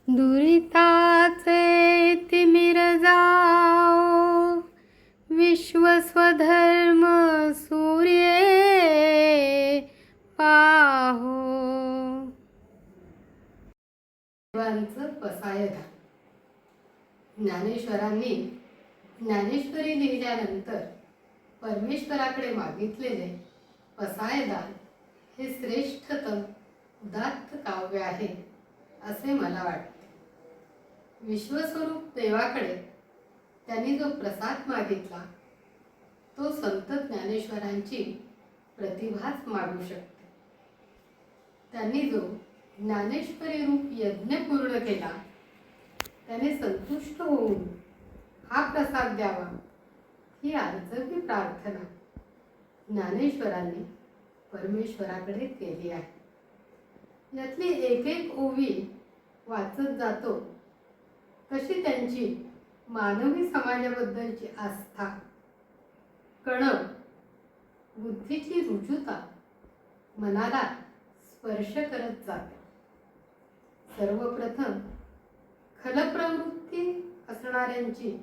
दुरिताचे तिमिर जाओ, विश्वस्वधर्म सूर्ये पाहो. देवांचं पसायदान. ज्ञानेश्वरांनी ज्ञानेश्वरी लिहिल्यानंतर परमेश्वराकडे मागितलेले पसायदान हे श्रेष्ठतम उदात्त काव्य आहे असे मला वाटते. विश्वस्वरूप देवाकडे त्यांनी जो प्रसाद मागितला तो संत ज्ञानेश्वरांची प्रतिभाच मागू शकते. त्यांनी जो ज्ञानेश्वरी रूप यज्ञ पूर्ण केला त्याने संतुष्ट होऊन हा प्रसाद द्यावा ही आर्जवी प्रार्थना ज्ञानेश्वरांनी परमेश्वराकडे केली आहे. यातली एक एक ओवी वाचत जातो तशी त्यांची मानवी समाजाबद्दलची आस्था, कणव, बुद्धीची रुजुता मनाला स्पर्श करत जाते. सर्वप्रथम खलप्रवृत्ती असणाऱ्यांची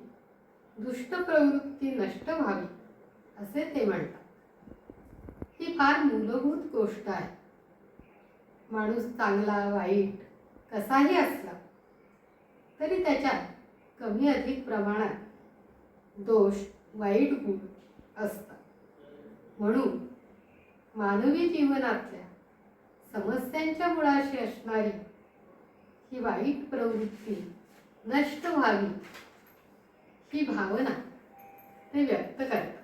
दुष्ट प्रवृत्ती नष्ट व्हावी असे ते म्हणतात. ही फार मूलभूत गोष्ट आहे. माणूस चांगला वाईट कसाही असला तरी त्याच्यात कमी अधिक प्रमाणात दोष वाईट गुण असतात. म्हणून मानवी जीवनातल्या समस्यांच्या मुळाशी असणारी ही वाईट प्रवृत्ती नष्ट व्हावी ही भावना ते व्यक्त करतात.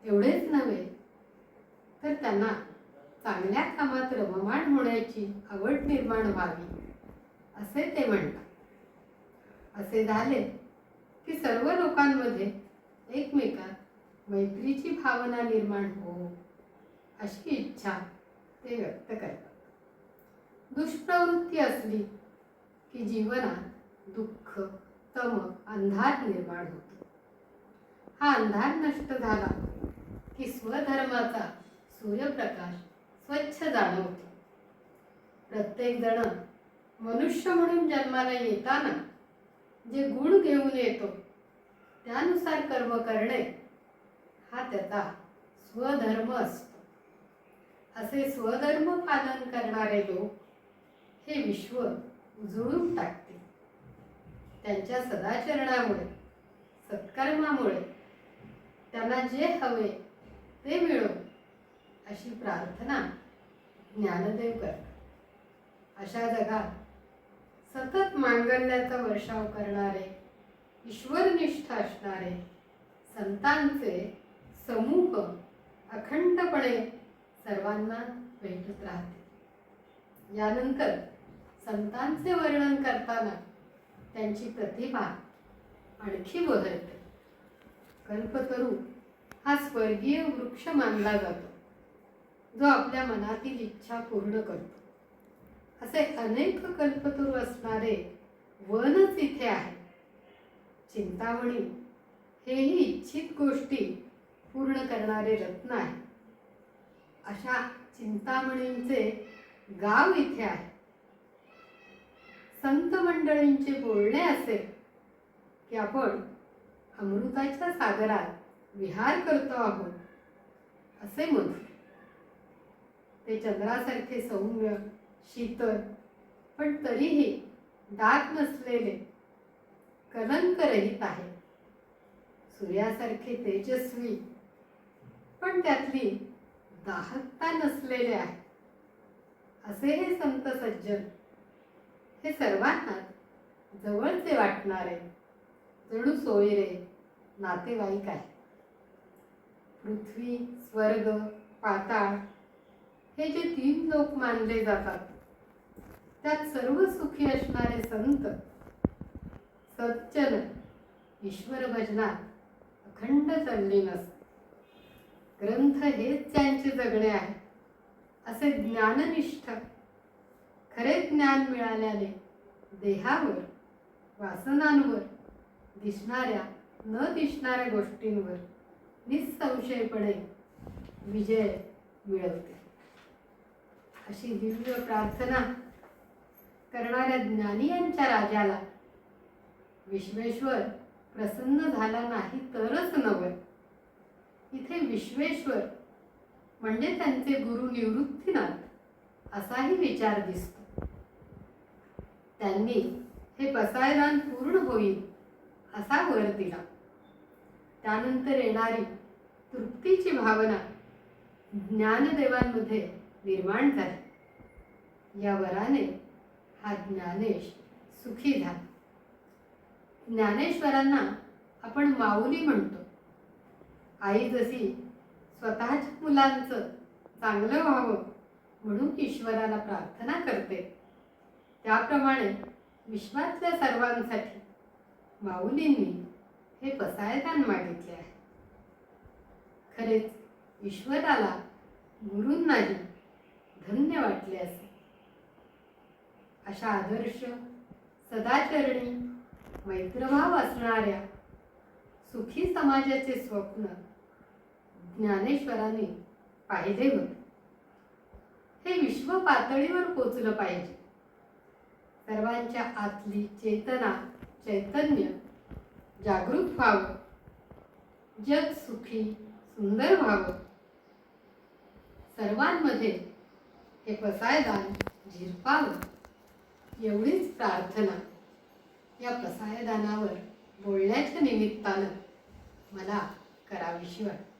एवढेच नव्हे तर त्यांना चांगल्या कामात रममाण होण्याची आवड निर्माण व्हावी असे ते म्हणतात. असे झाले की सर्व लोकांमध्ये एकमेकात मैत्रीची भावना निर्माण हो अशी इच्छा ते व्यक्त करतात. दुष्प्रवृत्ती असली की जीवनात दुःख, तमक, अंधार निर्माण होतो. हा अंधार नष्ट झाला की स्वधर्माचा सूर्यप्रकाश स्वच्छ जाणवतो. प्रत्येक जण मनुष्य म्हणून जन्माला येताना जे गुण घेऊन येतो त्यानुसार कर्म करणे हा त्याचा स्वधर्म असतो. असे स्वधर्म पालन करणारे लोक हे विश्व उजळून टाकतील. त्यांच्या सदाचरणामुळे, सत्कर्मामुळे त्यांना जे हवे ते मिळो अशी प्रार्थना ज्ञानदेव करतात. अशा जगात सतत मांगल्याचा वर्षाव करणारे, ईश्वरनिष्ठ असणारे संतांचे समूह अखंडपणे सर्वांना भेटत राहते. यानंतर संतांचे वर्णन करताना त्यांची प्रतिभा आणखी बहरते. कल्पतरू हा स्वर्गीय वृक्ष मानला जातो जो आपल्या मनातील इच्छा पूर्ण करतो. असे अनेक कल्पतरू असणारे वनच इथे आहे. चिंतामणी हेही इच्छित गोष्टी पूर्ण करणारे रत्न आहे. अशा चिंतामणींचे गाव इथे आहे. संत मंडळींचे बोलणे असे की आपण अमृताच्या सागरात विहार करतो आहोत असे मधुर. ते चंद्रासारखे सौम्य, शीतल, पण तरीही डाग नसलेले, कलंकरहित आहे. सूर्यासारखे तेजस्वी, पण त्यातली दाहकता नसलेले आहे. असे हे संत सज्जन हे सर्वांना जवळचे वाटणारे जणू सोयरे नातेवाईक आहे. पृथ्वी, स्वर्ग, पाताळ हे जे 3 लोक मानले जातात त्यात सर्व सुखी असणारे संत सज्जन ईश्वर भजनात अखंड तल्लीन असतात. ग्रंथ हेच त्यांचे जगणे आहे. असे ज्ञाननिष्ठ खरे ज्ञान मिळाल्याने देहावर, वासनांवर, दिसणाऱ्या न दिसणाऱ्या गोष्टींवर निसंशयपणे विजय मिळवते. अशी दिव्य प्रार्थना करणाऱ्या ज्ञानी यांच्या राजाला विश्वेश्वर प्रसन्न झाला नाही तरच नव्हे. इथे विश्वेश्वर म्हणजे त्यांचे गुरु निवृत्तीनाथ असाही विचार दिसतो. त्यांनी हे पसायदान पूर्ण होईल असा वर दिला. त्यानंतर येणारी तृप्तीची भावना ज्ञानदेवांमध्ये निर्माण झाली. या वराने हा ज्ञानेश सुखी झाला. ज्ञानेश्वरांना आपण माऊली म्हणतो. आई जशी स्वतःच्या मुलांचं चांगलं व्हावं म्हणून ईश्वराला प्रार्थना करते, त्याप्रमाणे विश्वातल्या सर्वांसाठी माऊलींनी हे पसायदान मागितले आहे. खरेच ईश्वराला गुरूंनाही धन्य वाटले असे. अशा आदर्श सदाचरणी मैत्रभाव असणाऱ्या सुखी समाजाचे स्वप्न ज्ञानेश्वरांनी पाहिले होते. हे विश्व पातळीवर पोचलं पाहिजे. सर्वांच्या आतली चेतना चैतन्य जागृत व्हावं, जग सुखी सुंदर व्हावं, सर्वांमध्ये हे पसायदान झिरपावं एवढीच प्रार्थना या पसायदानावर बोलण्याच्या निमित्तानं मला करावीशी वाटते.